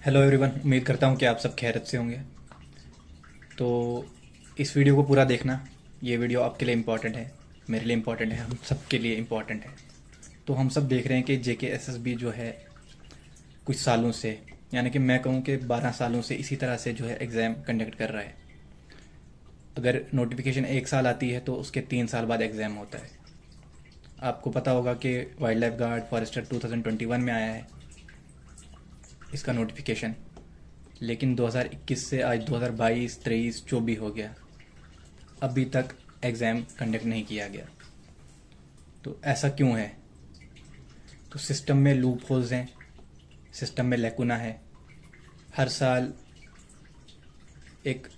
Hello everyone, उम्मीद करता हूँ कि आप सब खैरियत से होंगे। तो इस वीडियो को पूरा देखना। ये वीडियो आपके लिए इम्पॉर्टेंट है, मेरे लिए इम्पॉर्टेंट है, हम सब के लिए इम्पॉर्टेंट है। तो हम सब देख रहे हैं कि JKSSB जो है कुछ सालों से, यानी कि मैं कहूँ कि 12 सालों से इसी तरह से जो है एग्ज़ाम कंडक्ट कर रहा है। अगर नोटिफिकेशन एक साल आती है तो उसके 3 साल बाद एग्ज़ाम होता है। आपको पता होगा कि वाइल्ड लाइफ गार्ड फॉरेस्टर 2021 में आया है इसका नोटिफिकेशन, लेकिन 2021 से आज 2022, 23, 24 हो गया, अभी तक एग्ज़ाम कंडक्ट नहीं किया गया। तो ऐसा क्यों है? तो सिस्टम में लूप होल्स हैं, सिस्टम में लैकुना है। हर साल एक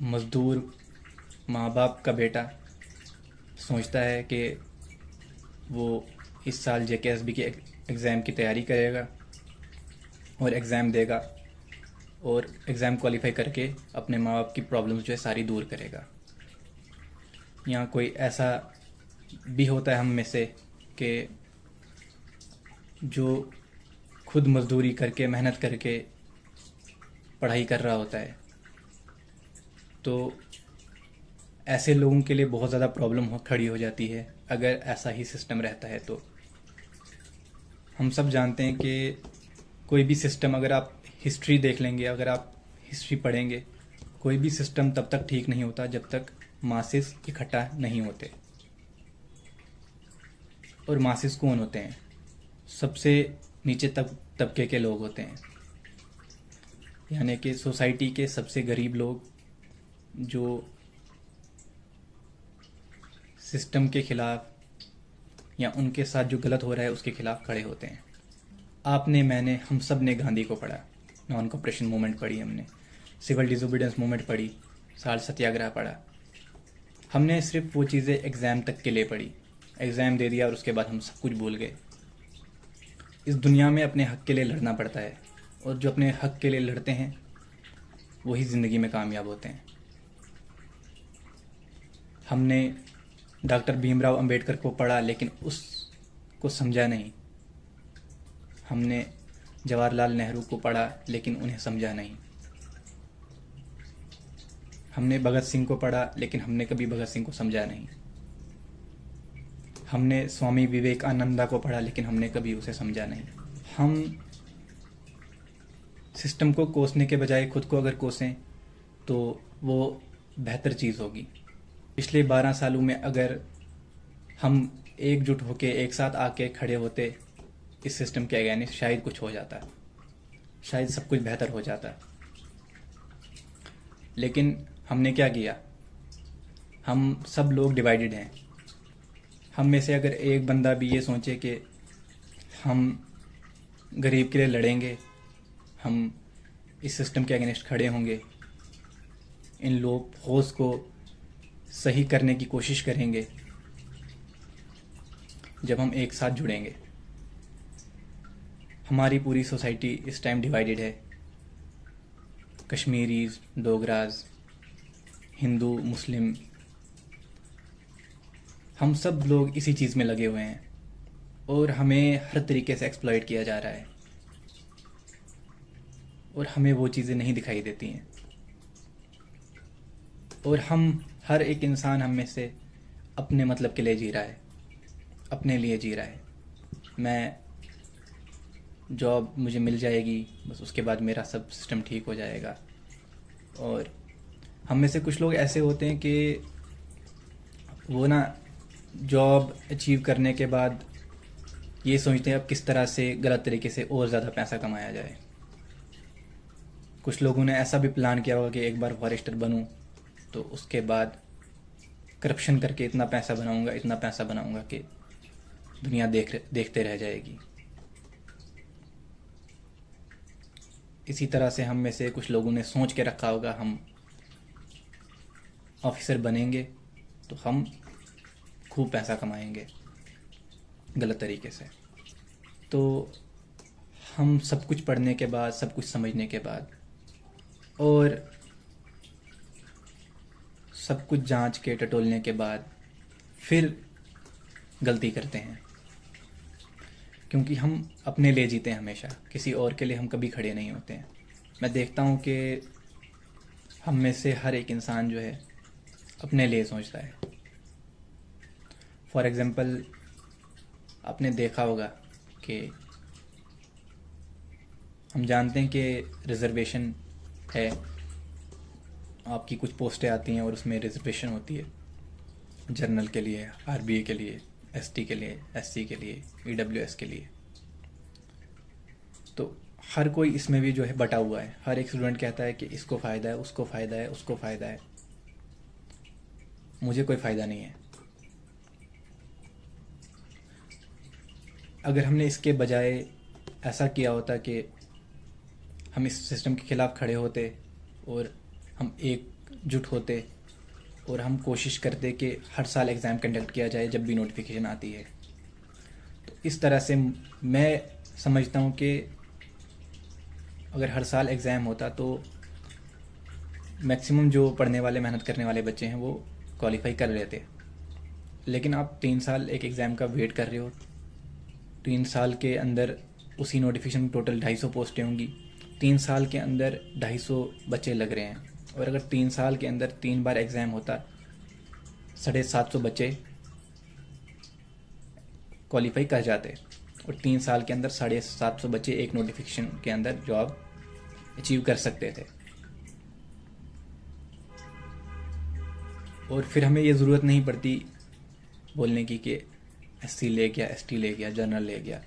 मज़दूर माँ बाप का बेटा सोचता है कि वो इस साल JKSB की एग्ज़ाम की तैयारी करेगा और एग्ज़ाम देगा और एग्ज़ाम क्वालिफाई करके अपने माँ बाप की प्रॉब्लम्स जो है सारी दूर करेगा। यहाँ कोई ऐसा भी होता है हम में से कि जो खुद मज़दूरी करके मेहनत करके पढ़ाई कर रहा होता है। तो ऐसे लोगों के लिए बहुत ज़्यादा प्रॉब्लम खड़ी हो जाती है अगर ऐसा ही सिस्टम रहता है। तो हम सब जानते हैं कि कोई भी सिस्टम, अगर आप हिस्ट्री देख लेंगे, अगर आप हिस्ट्री पढ़ेंगे, कोई भी सिस्टम तब तक ठीक नहीं होता जब तक मासेस इकट्ठा नहीं होते। और मासेस कौन होते हैं? सबसे नीचे तबके के लोग होते हैं, यानी कि सोसाइटी के सबसे गरीब लोग जो सिस्टम के ख़िलाफ़ या उनके साथ जो गलत हो रहा है उसके ख़िलाफ़ खड़े होते हैं। आपने, मैंने, हम सब ने गांधी को पढ़ा, नॉन कॉपरेशन मूवमेंट पढ़ी, हमने सिविल डिसोबीडियंस मूवमेंट पढ़ी, साल सत्याग्रह पढ़ा। हमने सिर्फ वो चीज़ें एग्ज़ाम तक के लिए पढ़ी, एग्ज़ाम दे दिया और उसके बाद हम सब कुछ भूल गए। इस दुनिया में अपने हक़ के लिए लड़ना पड़ता है, और जो अपने हक़ के लिए लड़ते हैं वही ज़िंदगी में कामयाब होते हैं। हमने डॉक्टर भीमराव अंबेडकर को पढ़ा लेकिन उसको समझा नहीं। हमने जवाहरलाल नेहरू को पढ़ा लेकिन उन्हें समझा नहीं। हमने भगत सिंह को पढ़ा लेकिन हमने कभी भगत सिंह को समझा नहीं। हमने स्वामी विवेकानंदा को पढ़ा लेकिन हमने कभी उसे समझा नहीं। हम सिस्टम को कोसने के बजाय खुद को अगर कोसें तो वो बेहतर चीज़ होगी। पिछले 12 सालों में अगर हम एकजुट होके एक साथ आके खड़े होते इस सिस्टम के अगेंस्ट, शायद कुछ हो जाता, शायद सब कुछ बेहतर हो जाता। लेकिन हमने क्या किया? हम सब लोग डिवाइडेड हैं। हम में से अगर एक बंदा भी ये सोचे कि हम गरीब के लिए लड़ेंगे, हम इस सिस्टम के अगेंस्ट खड़े होंगे, इन लोग होश को सही करने की कोशिश करेंगे, जब हम एक साथ जुड़ेंगे। हमारी पूरी सोसाइटी इस टाइम डिवाइडेड है। कश्मीरीज, डोगराज, हिंदू, मुस्लिम, हम सब लोग इसी चीज़ में लगे हुए हैं और हमें हर तरीके से एक्सप्लॉइट किया जा रहा है और हमें वो चीज़ें नहीं दिखाई देती हैं। और हम हर एक इंसान हम में से अपने मतलब के लिए जी रहा है, अपने लिए जी रहा है। मैं जॉब मुझे मिल जाएगी, बस उसके बाद मेरा सब सिस्टम ठीक हो जाएगा। और हम में से कुछ लोग ऐसे होते हैं कि वो ना जॉब अचीव करने के बाद ये सोचते हैं अब किस तरह से गलत तरीके से और ज़्यादा पैसा कमाया जाए। कुछ लोगों ने ऐसा भी प्लान किया होगा कि एक बार फॉरेस्टर बनूं तो उसके बाद करप्शन करके इतना पैसा बनाऊंगा, इतना पैसा बनाऊंगा कि दुनिया देखते रह जाएगी। इसी तरह से हम में से कुछ लोगों ने सोच के रखा होगा हम ऑफिसर बनेंगे तो हम खूब पैसा कमाएंगे गलत तरीके से। तो हम सब कुछ पढ़ने के बाद, सब कुछ समझने के बाद और सब कुछ जांच के टटोलने के बाद फिर गलती करते हैं। क्योंकि हम अपने लिए जीते हैं हमेशा, किसी और के लिए हम कभी खड़े नहीं होते हैं। मैं देखता हूँ कि हम में से हर एक इंसान जो है अपने लिए सोचता है। फॉर एग्ज़ाम्पल, आपने देखा होगा कि हम जानते हैं कि रिज़र्वेशन है, आपकी कुछ पोस्टें आती हैं और उसमें रिज़र्वेशन होती है जनरल के लिए, आरबीए के लिए, एसटी के लिए, एससी के लिए, ईडब्ल्यूएस के लिए। तो हर कोई इसमें भी जो है बटा हुआ है। हर एक स्टूडेंट कहता है कि इसको फ़ायदा है, उसको फ़ायदा है, उसको फ़ायदा है। मुझे कोई फ़ायदा नहीं है। अगर हमने इसके बजाय ऐसा किया होता कि हम इस सिस्टम के ख़िलाफ़ खड़े होते और हम एकजुट होते और हम कोशिश करते कि हर साल एग्ज़ाम कंडक्ट किया जाए जब भी नोटिफिकेशन आती है, तो इस तरह से मैं समझता हूँ कि अगर हर साल एग्ज़ाम होता तो मैक्सिमम जो पढ़ने वाले, मेहनत करने वाले बच्चे हैं वो क्वालिफाई कर लेते। लेकिन आप 3 साल एक एग्ज़ाम का वेट कर रहे हो, 3 साल के अंदर उसी नोटिफिकेशन में टोटल 250 पोस्टें होंगी, 3 साल के अंदर 250 बच्चे लग रहे हैं। और अगर 3 साल के अंदर 3 बार एग्ज़ाम होता, 750 बच्चे क्वालिफाई कर जाते और 3 साल के अंदर 750 बच्चे एक नोटिफिकेशन के अंदर जॉब अचीव कर सकते थे। और फिर हमें ये ज़रूरत नहीं पड़ती बोलने की कि एससी ले गया, एसटी ले गया, जनरल ले गया।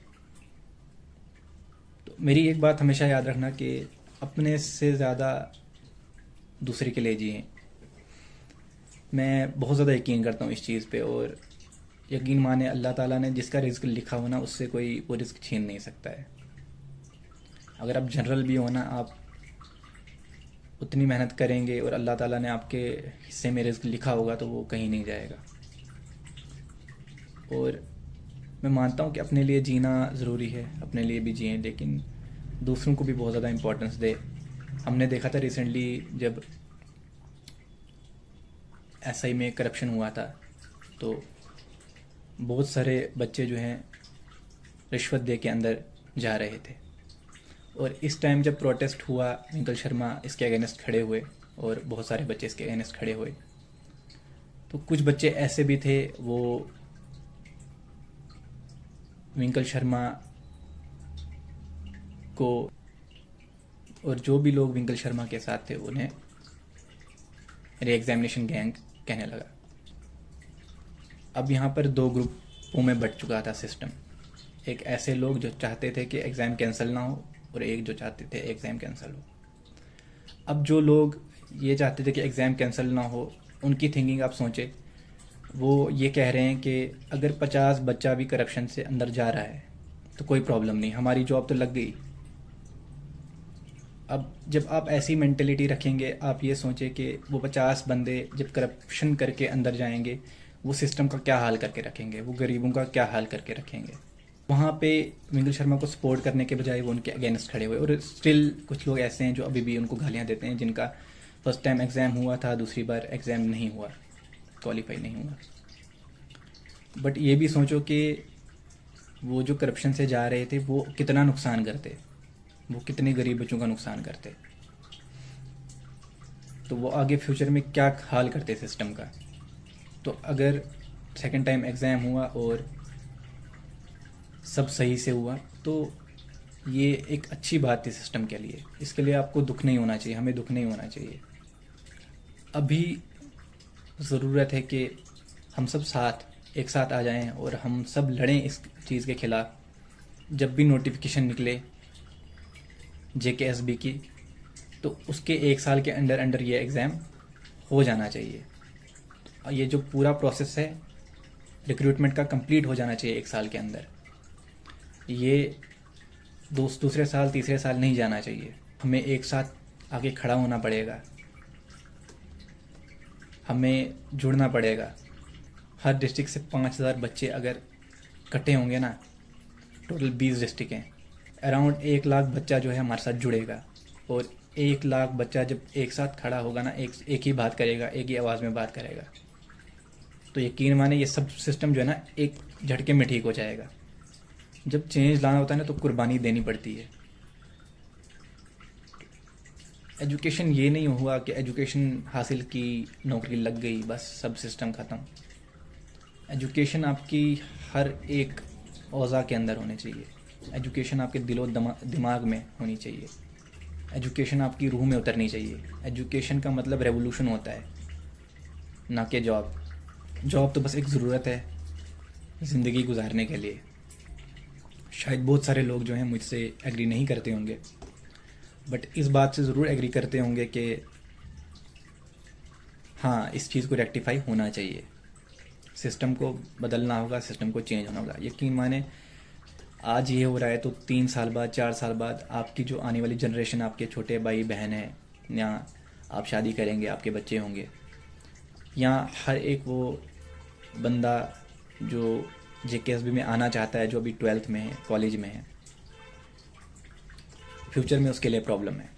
तो मेरी एक बात हमेशा याद रखना कि अपने से ज़्यादा दूसरे के लिए जिए। मैं बहुत ज़्यादा यकीन करता हूँ इस चीज़ पे, और यकीन माने अल्लाह ताला ने जिसका रिज़्क लिखा हो ना, उससे कोई वो रिज़्क छीन नहीं सकता है। अगर आप जनरल भी हो ना, आप उतनी मेहनत करेंगे और अल्लाह ताला ने आपके हिस्से में रिज़्क लिखा होगा तो वो कहीं नहीं जाएगा। और मैं मानता हूँ कि अपने लिए जीना ज़रूरी है, अपने लिए भी जिएं, लेकिन दूसरों को भी बहुत ज़्यादा इम्पोर्टेंस दे। हमने देखा था रिसेंटली जब एसआई में करप्शन हुआ था, तो बहुत सारे बच्चे जो हैं रिश्वत दे के अंदर जा रहे थे। और इस टाइम जब प्रोटेस्ट हुआ, विंकल शर्मा इसके अगेंस्ट खड़े हुए और बहुत सारे बच्चे इसके अगेंस्ट खड़े हुए। तो कुछ बच्चे ऐसे भी थे, वो विंकल शर्मा को, और जो भी लोग विंकल शर्मा के साथ थे उन्हें री एग्जामिनेशन गैंग कहने लगा। अब यहाँ पर 2 ग्रुपों में बट चुका था सिस्टम। एक ऐसे लोग जो चाहते थे कि एग्ज़ाम कैंसिल ना हो, और एक जो चाहते थे एग्ज़ाम कैंसिल हो। अब जो लोग ये चाहते थे कि एग्ज़ाम कैंसिल ना हो, उनकी थिंकिंग आप सोचें, वो ये कह रहे हैं कि अगर 50 बच्चा भी करप्शन से अंदर जा रहा है तो कोई प्रॉब्लम नहीं, हमारी जॉब तो लग गई। अब जब आप ऐसी मेंटेलिटी रखेंगे, आप ये सोचें कि वो 50 बंदे जब करप्शन करके अंदर जाएंगे, वो सिस्टम का क्या हाल करके रखेंगे, वो गरीबों का क्या हाल करके रखेंगे। वहाँ पे विंकल शर्मा को सपोर्ट करने के बजाय वो उनके अगेंस्ट खड़े हुए। और स्टिल कुछ लोग ऐसे हैं जो अभी भी उनको गालियाँ देते हैं, जिनका फर्स्ट टाइम एग्ज़ाम हुआ था, दूसरी बार एग्ज़ाम नहीं हुआ, क्वालिफाई नहीं हुआ। बट ये भी सोचो कि वो जो करप्शन से जा रहे थे वो कितना नुकसान करते, वो कितने गरीब बच्चों का नुकसान करते, तो वो आगे फ्यूचर में क्या हाल करते सिस्टम का। तो अगर सेकंड टाइम एग्ज़ाम हुआ और सब सही से हुआ तो ये एक अच्छी बात थी सिस्टम के लिए। इसके लिए आपको दुख नहीं होना चाहिए, हमें दुख नहीं होना चाहिए। अभी ज़रूरत है कि हम सब एक साथ आ जाएं और हम सब लड़ें इस चीज़ के ख़िलाफ़। जब भी नोटिफिकेशन निकले JKSB की, तो उसके 1 साल के अंदर ये एग्ज़ाम हो जाना चाहिए। ये जो पूरा प्रोसेस है रिक्रूटमेंट का कंप्लीट हो जाना चाहिए 1 साल के अंदर। ये दूसरे साल, तीसरे साल नहीं जाना चाहिए। हमें एक साथ आगे खड़ा होना पड़ेगा, हमें जुड़ना पड़ेगा। हर डिस्ट्रिक्ट से 5000 बच्चे अगर इकट्ठे होंगे ना, टोटल 20 डिस्ट्रिक्ट हैं, अराउंड 1 लाख बच्चा जो है हमारे साथ जुड़ेगा। और 1 लाख बच्चा जब एक साथ खड़ा होगा ना, एक ही बात करेगा, एक ही आवाज़ में बात करेगा, तो यकीन माने ये सब सिस्टम जो है ना एक झटके में ठीक हो जाएगा। जब चेंज लाना होता है ना तो कुर्बानी देनी पड़ती है। एजुकेशन ये नहीं हुआ कि एजुकेशन हासिल की, नौकरी लग गई, बस सब सिस्टम ख़त्म। एजुकेशन आपकी हर एक औज़ा के अंदर होनी चाहिए। एजुकेशन आपके दिलो दिमाग में होनी चाहिए। एजुकेशन आपकी रूह में उतरनी चाहिए। एजुकेशन का मतलब रेवोल्यूशन होता है, ना कि जॉब। जॉब तो बस एक ज़रूरत है ज़िंदगी गुजारने के लिए। शायद बहुत सारे लोग जो हैं मुझसे एग्री नहीं करते होंगे, बट इस बात से ज़रूर एग्री करते होंगे कि हाँ, इस चीज़ को रेक्टिफाई होना चाहिए। सिस्टम को बदलना होगा, सिस्टम को चेंज होना होगा। यकीन माने आज ये हो रहा है तो 3 साल बाद, 4 साल बाद आपकी जो आने वाली जनरेशन, आपके छोटे भाई बहन हैं, या आप शादी करेंगे, आपके बच्चे होंगे, या हर एक वो बंदा जो JKSB में आना चाहता है, जो अभी 12th में है, कॉलेज में है, फ्यूचर में उसके लिए प्रॉब्लम है।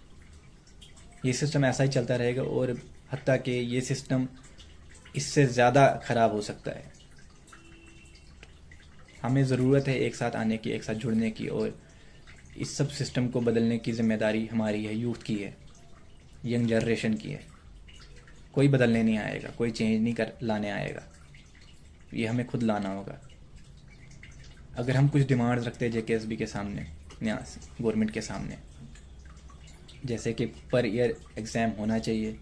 ये सिस्टम ऐसा ही चलता रहेगा और हत्ता कि ये सिस्टम इससे ज़्यादा ख़राब हो सकता है। हमें ज़रूरत है एक साथ आने की, एक साथ जुड़ने की, और इस सब सिस्टम को बदलने की ज़िम्मेदारी हमारी है, यूथ की है, यंग जनरेशन की है। कोई बदलने नहीं आएगा, कोई चेंज नहीं कर लाने आएगा, ये हमें खुद लाना होगा। अगर हम कुछ डिमांड्स रखते हैं JKSB के सामने या गवर्नमेंट के सामने, जैसे कि पर ईयर एग्ज़ाम होना चाहिए,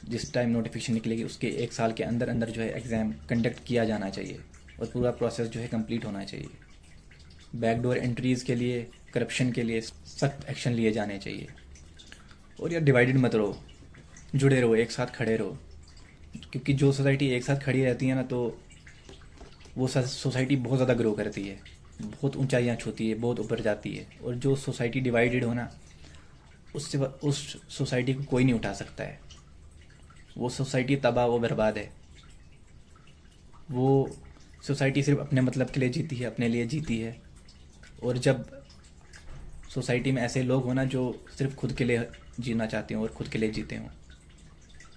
जिस टाइम नोटिफिकेशन निकलेगी उसके 1 साल के अंदर अंदर जो है एग्ज़ाम कंडक्ट किया जाना चाहिए और पूरा प्रोसेस जो है कंप्लीट होना चाहिए। बैकडोर एंट्रीज़ के लिए, करप्शन के लिए सख्त एक्शन लिए जाने चाहिए। और यार डिवाइडेड मत रहो, जुड़े रहो, एक साथ खड़े रहो, क्योंकि जो सोसाइटी एक साथ खड़ी रहती है ना, तो वो सोसाइटी बहुत ज़्यादा ग्रो करती है, बहुत ऊंचाइयाँ छूती है, बहुत ऊपर जाती है। और जो सोसाइटी डिवाइडेड हो ना, उससे उस सोसाइटी को कोई नहीं उठा सकता है। वो सोसाइटी तबाह व बर्बाद है। वो सोसाइटी सिर्फ अपने मतलब के लिए जीती है, अपने लिए जीती है। और जब सोसाइटी में ऐसे लोग होना जो सिर्फ खुद के लिए जीना चाहते हों और खुद के लिए जीते हों,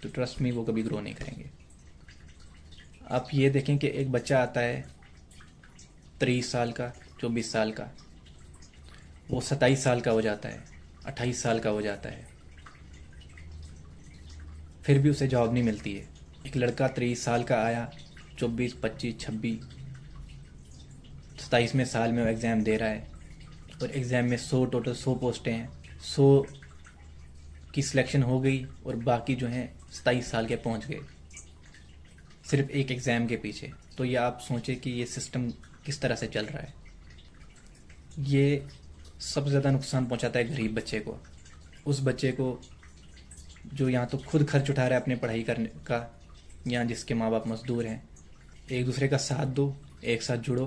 तो ट्रस्ट मी वो कभी ग्रो नहीं करेंगे। आप ये देखें कि एक बच्चा आता है 23 साल का, 24 साल का, वो 27 साल का हो जाता है, 28 साल का हो जाता है, फिर भी उसे जॉब नहीं मिलती है। एक लड़का 23 साल का आया, 24, 25, 26, 27वें साल में वो एग्ज़ाम दे रहा है, और एग्ज़ाम में 100 टोटल 100 पोस्टें हैं, 100 की सिलेक्शन हो गई और बाकी जो हैं 27 साल के पहुंच गए सिर्फ एक एग्ज़ाम के पीछे। तो ये आप सोचें कि ये सिस्टम किस तरह से चल रहा है। ये सबसे ज़्यादा नुकसान पहुंचाता है गरीब बच्चे को, उस बच्चे को जो यहाँ तो खुद खर्च उठा रहा है अपने पढ़ाई करने का, या जिसके माँ बाप मजदूर हैं। एक दूसरे का साथ दो, एक साथ जुड़ो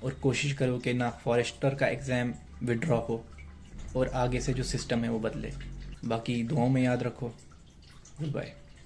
और कोशिश करो कि ना फॉरेस्टर का एग्ज़ाम विड्रॉ हो और आगे से जो सिस्टम है वो बदले। बाकी दुआओं में याद रखो। Good bye.